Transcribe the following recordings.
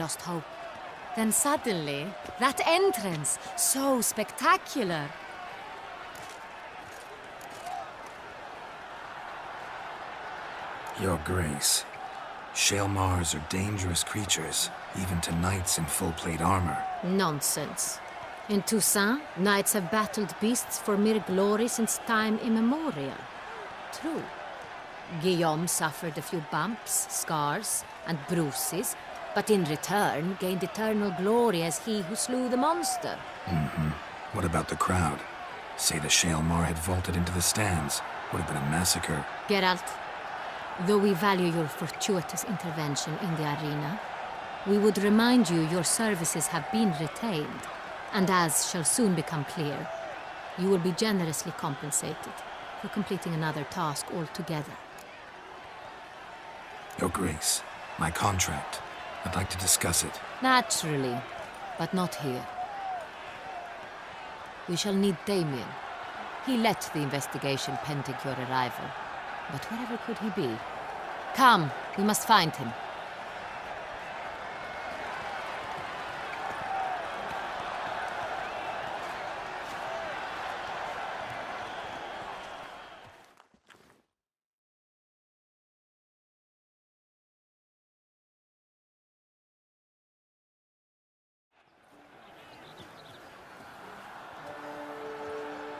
lost hope. Then suddenly, that entrance, so spectacular. Your Grace, Shaelmars are dangerous creatures, even to knights in full-plate armor. Nonsense. In Toussaint, knights have battled beasts for mere glory since time immemorial. True. Guillaume suffered a few bumps, scars, and bruises, but in return gained eternal glory as he who slew the monster. What about the crowd? Say the Shaelmar had vaulted into the stands. Would have been a massacre. Geralt, though we value your fortuitous intervention in the arena, we would remind you your services have been retained, and as shall soon become clear, you will be generously compensated for completing another task altogether. Your Grace, my contract. I'd like to discuss it. Naturally, but not here. We shall need Damien. He led the investigation pending your arrival. But wherever could he be? Come, we must find him.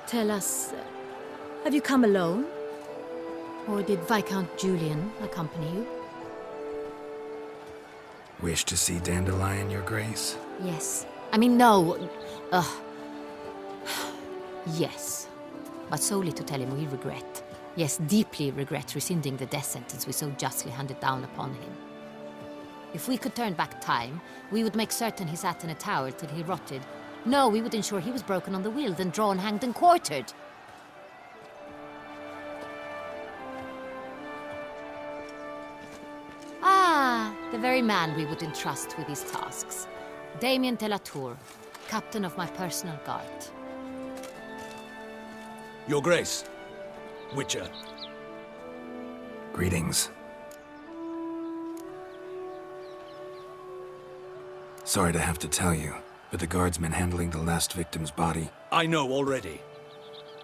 Tell us, have you come alone? Or did Viscount Julian accompany you? Wish to see Dandelion, Your Grace? Yes. I mean, no. Yes. But solely to tell him we regret. Yes, deeply regret rescinding the death sentence we so justly handed down upon him. If we could turn back time, we would make certain he sat in a tower till he rotted. No, we would ensure he was broken on the wheel, then drawn, hanged, and quartered. Ah, the very man we would entrust with these tasks. Damien de la Tour, captain of my personal guard. Your Grace, Witcher. Greetings. Sorry to have to tell you, but the guardsman handling the last victim's body... I know already.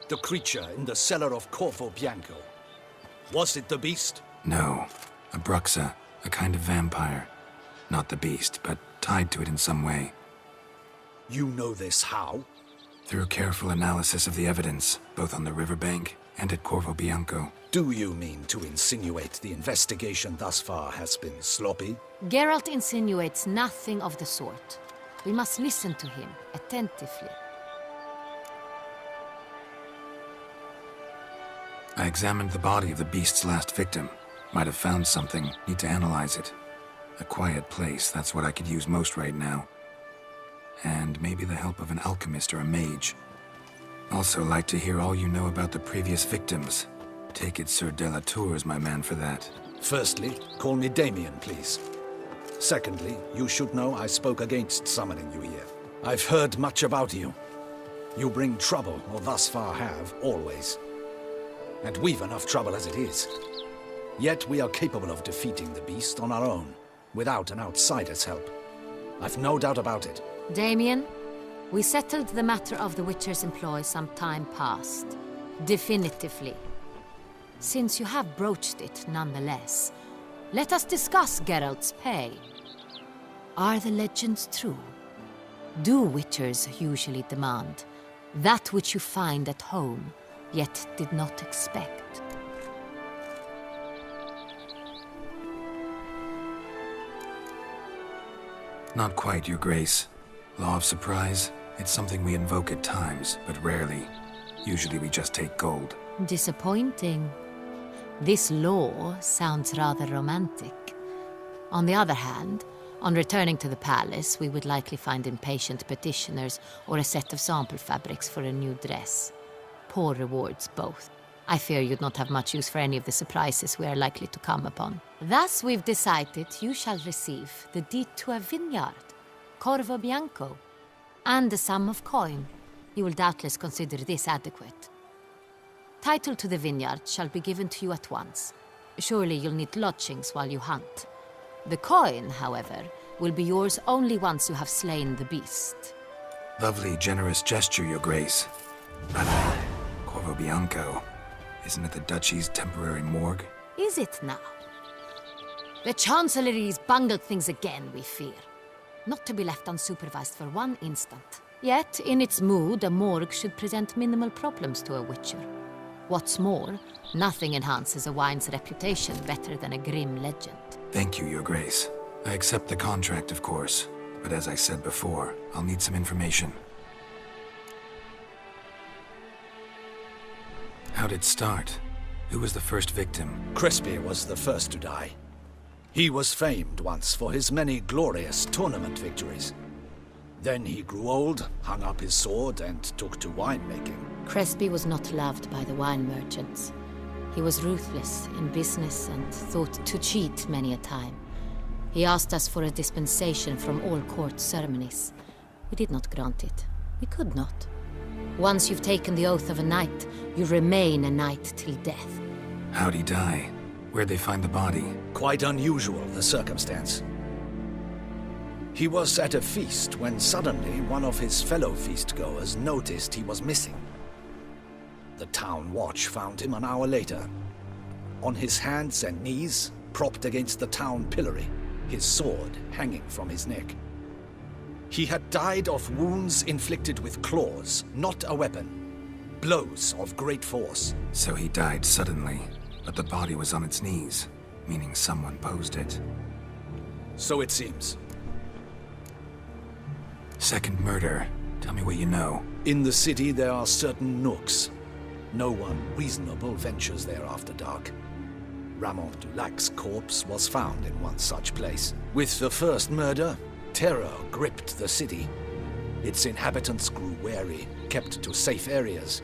The creature in the cellar of Corvo Bianco. Was it the beast? No. A Bruxa, a kind of vampire. Not the beast, but tied to it in some way. You know this how? Through careful analysis of the evidence, both on the riverbank and at Corvo Bianco. Do you mean to insinuate the investigation thus far has been sloppy? Geralt insinuates nothing of the sort. We must listen to him attentively. I examined the body of the beast's last victim. Might have found something. Need to analyze it. A quiet place, that's what I could use most right now. And maybe the help of an alchemist or a mage. Also like to hear all you know about the previous victims. Take it Sir de la Tour is my man for that. Firstly, call me Damien, please. Secondly, you should know I spoke against summoning you here. I've heard much about you. You bring trouble, or thus far have, always. And we've enough trouble as it is. Yet we are capable of defeating the beast on our own, without an outsider's help. I've no doubt about it. Damien, we settled the matter of the Witcher's employ some time past. Definitively. Since you have broached it nonetheless, let us discuss Geralt's pay. Are the legends true? Do Witchers usually demand that which you find at home, yet did not expect? Not quite, Your Grace. Law of surprise, it's something we invoke at times, but rarely. Usually we just take gold. Disappointing. This law sounds rather romantic. On the other hand, on returning to the palace, we would likely find impatient petitioners or a set of sample fabrics for a new dress. Poor rewards, both. I fear you'd not have much use for any of the surprises we are likely to come upon. Thus, we've decided you shall receive the deed to a vineyard, Corvo Bianco, and a sum of coin. You will doubtless consider this adequate. Title to the vineyard shall be given to you at once. Surely you'll need lodgings while you hunt. The coin, however, will be yours only once you have slain the beast. Lovely, generous gesture, Your Grace. But Corvo Bianco, isn't it the Duchy's temporary morgue? Is it now? The Chancellery's bungled things again, we fear. Not to be left unsupervised for one instant. Yet, in its mood, a morgue should present minimal problems to a witcher. What's more, nothing enhances a wine's reputation better than a grim legend. Thank you, Your Grace. I accept the contract, of course. But as I said before, I'll need some information. How'd it start? Who was the first victim? Crespi was the first to die. He was famed once for his many glorious tournament victories. Then he grew old, hung up his sword, and took to winemaking. Crespi was not loved by the wine merchants. He was ruthless in business and thought to cheat many a time. He asked us for a dispensation from all court ceremonies. We did not grant it. We could not. Once you've taken the oath of a knight, you remain a knight till death. How'd he die? Where'd they find the body? Quite unusual, the circumstance. He was at a feast when suddenly one of his fellow feastgoers noticed he was missing. The town watch found him an hour later, on his hands and knees, propped against the town pillory, his sword hanging from his neck. He had died of wounds inflicted with claws, not a weapon. Blows of great force. So he died suddenly, but the body was on its knees, meaning someone posed it. So it seems. Second murder. Tell me what you know. In the city there are certain nooks. No one reasonable ventures there after dark. Ramon Dulac's corpse was found in one such place. With the first murder, terror gripped the city. Its inhabitants grew wary, kept to safe areas.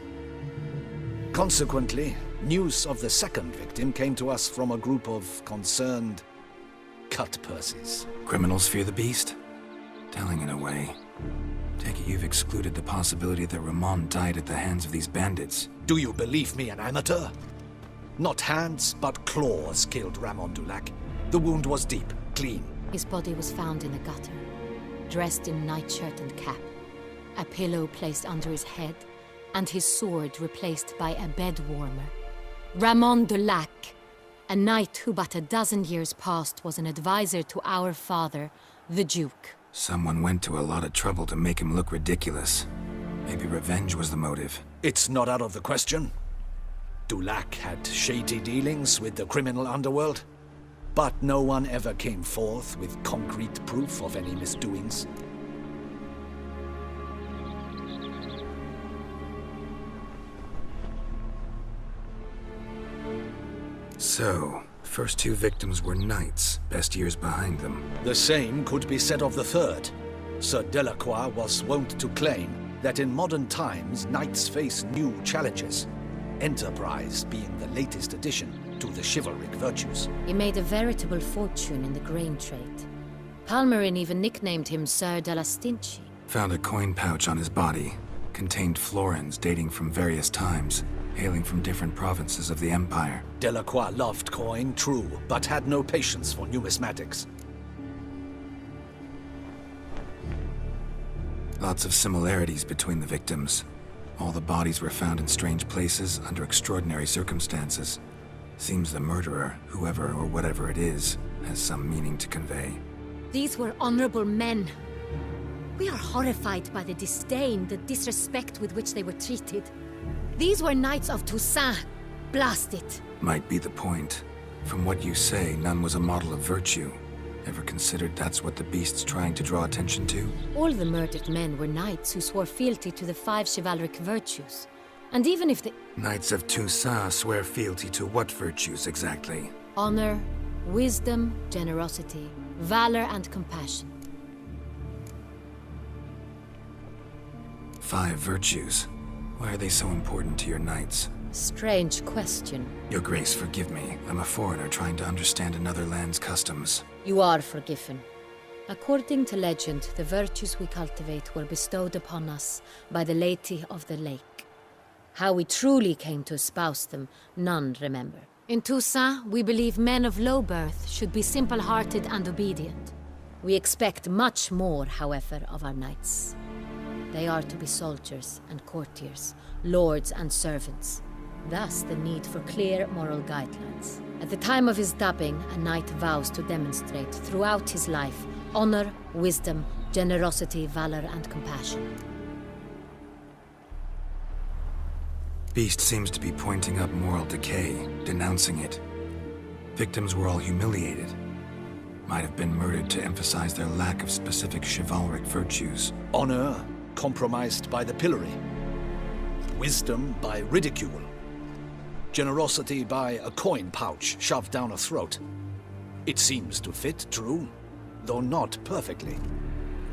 Consequently, news of the second victim came to us from a group of concerned cut-purses. Criminals fear the beast? Telling in a way. Take it you've excluded the possibility that Ramon died at the hands of these bandits. Do you believe me an amateur? Not hands, but claws killed Ramon Dulac. The wound was deep, clean. His body was found in a gutter, dressed in nightshirt and cap, a pillow placed under his head, and his sword replaced by a bed warmer. Ramon Dulac, a knight who but a dozen years past was an advisor to our father, the Duke. Someone went to a lot of trouble to make him look ridiculous. Maybe revenge was the motive. It's not out of the question. Dulac had shady dealings with the criminal underworld, but no one ever came forth with concrete proof of any misdoings. So, first two victims were knights, best years behind them. The same could be said of the third. Sir Delacroix was wont to claim that in modern times knights face new challenges, enterprise being the latest addition to the chivalric virtues. He made a veritable fortune in the grain trade. Palmerin even nicknamed him Sir de la Stinchi. Found a coin pouch on his body. Contained florins dating from various times, hailing from different provinces of the Empire. Delacroix loved coin, true, but had no patience for numismatics. Lots of similarities between the victims. All the bodies were found in strange places under extraordinary circumstances. Seems the murderer, whoever or whatever it is, has some meaning to convey. These were honorable men. We are horrified by the disdain, the disrespect with which they were treated. These were knights of Toussaint. Blast it. Might be the point. From what you say, none was a model of virtue. Ever considered that's what the beast's trying to draw attention to? All the murdered men were knights who swore fealty to the 5 chivalric virtues. And even if the... Knights of Toussaint swear fealty to what virtues exactly? Honor, wisdom, generosity, valor, and compassion. 5 virtues. Why are they so important to your knights? Strange question. Your Grace, forgive me. I'm a foreigner trying to understand another land's customs. You are forgiven. According to legend, the virtues we cultivate were bestowed upon us by the Lady of the Lake. How we truly came to espouse them, none remember. In Toussaint, we believe men of low birth should be simple-hearted and obedient. We expect much more, however, of our knights. They are to be soldiers and courtiers, lords and servants. Thus, the need for clear moral guidelines. At the time of his dubbing, a knight vows to demonstrate throughout his life honor, wisdom, generosity, valor, and compassion. Beast seems to be pointing up moral decay, denouncing it. Victims were all humiliated. Might have been murdered to emphasize their lack of specific chivalric virtues. Honor compromised by the pillory. Wisdom by ridicule. Generosity by a coin pouch shoved down a throat. It seems to fit, true, though not perfectly.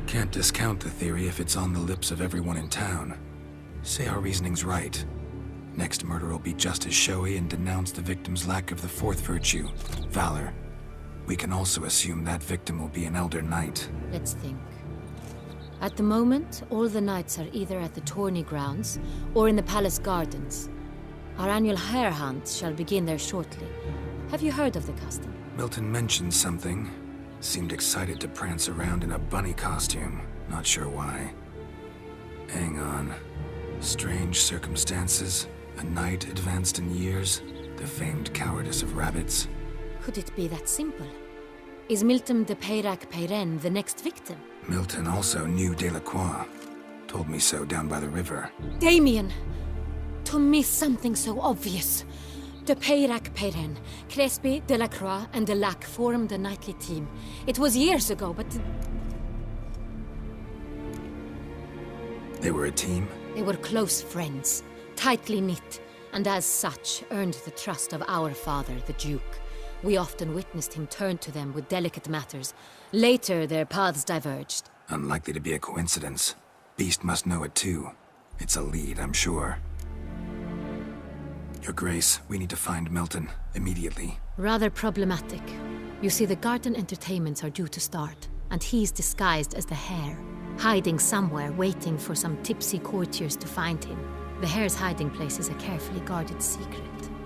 Can't discount the theory if it's on the lips of everyone in town. Say our reasoning's right. Next murder will be just as showy and denounce the victim's lack of the fourth virtue, valor. We can also assume that victim will be an elder knight. Let's think. At the moment, all the knights are either at the tourney grounds or in the palace gardens. Our annual hare hunt shall begin there shortly. Have you heard of the custom? Milton mentioned something. Seemed excited to prance around in a bunny costume. Not sure why. Hang on. Strange circumstances. A knight advanced in years. The famed cowardice of rabbits. Could it be that simple? Is Milton de Peyrac Peyren the next victim? Milton also knew Delacroix. Told me so down by the river. Damien! To miss something so obvious. De Peyrac Peyren, Crespi, Delacroix, and Delac formed a knightly team. It was years ago, but... They were a team? They were close friends, tightly knit, and as such earned the trust of our father, the Duke. We often witnessed him turn to them with delicate matters. Later, their paths diverged. Unlikely to be a coincidence. Beast must know it too. It's a lead, I'm sure. Your Grace, we need to find Milton, immediately. Rather problematic. You see, the garden entertainments are due to start, and he's disguised as the hare, hiding somewhere, waiting for some tipsy courtiers to find him. The hare's hiding place is a carefully guarded secret.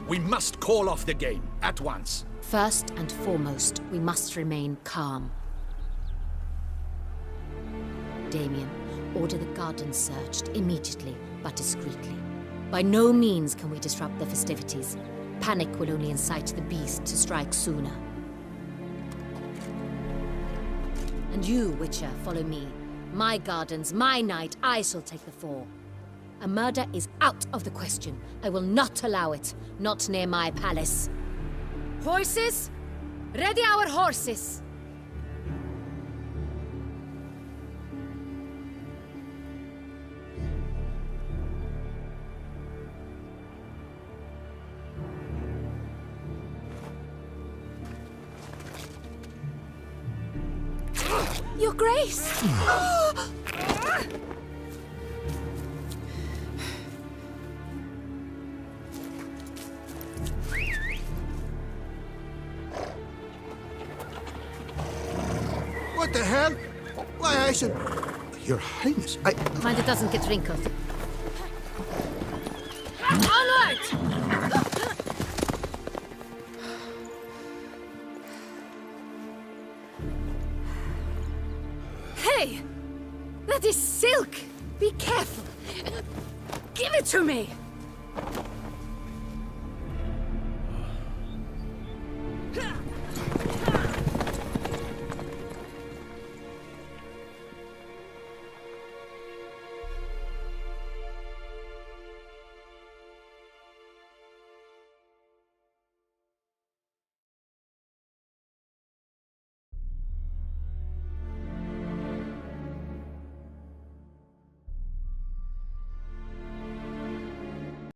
We must call off the game, at once. First and foremost, we must remain calm. Damien, order the garden searched immediately, but discreetly. By no means can we disrupt the festivities. Panic will only incite the beast to strike sooner. And you, Witcher, follow me. My gardens, my night, I shall take the fall. A murder is out of the question. I will not allow it. Not near my palace. Horses? Ready our horses! Your Grace! What the hell? Why, I said... Your Highness, Mind it doesn't get wrinkled. Onward! Hey! That is silk! Be careful! Give it to me!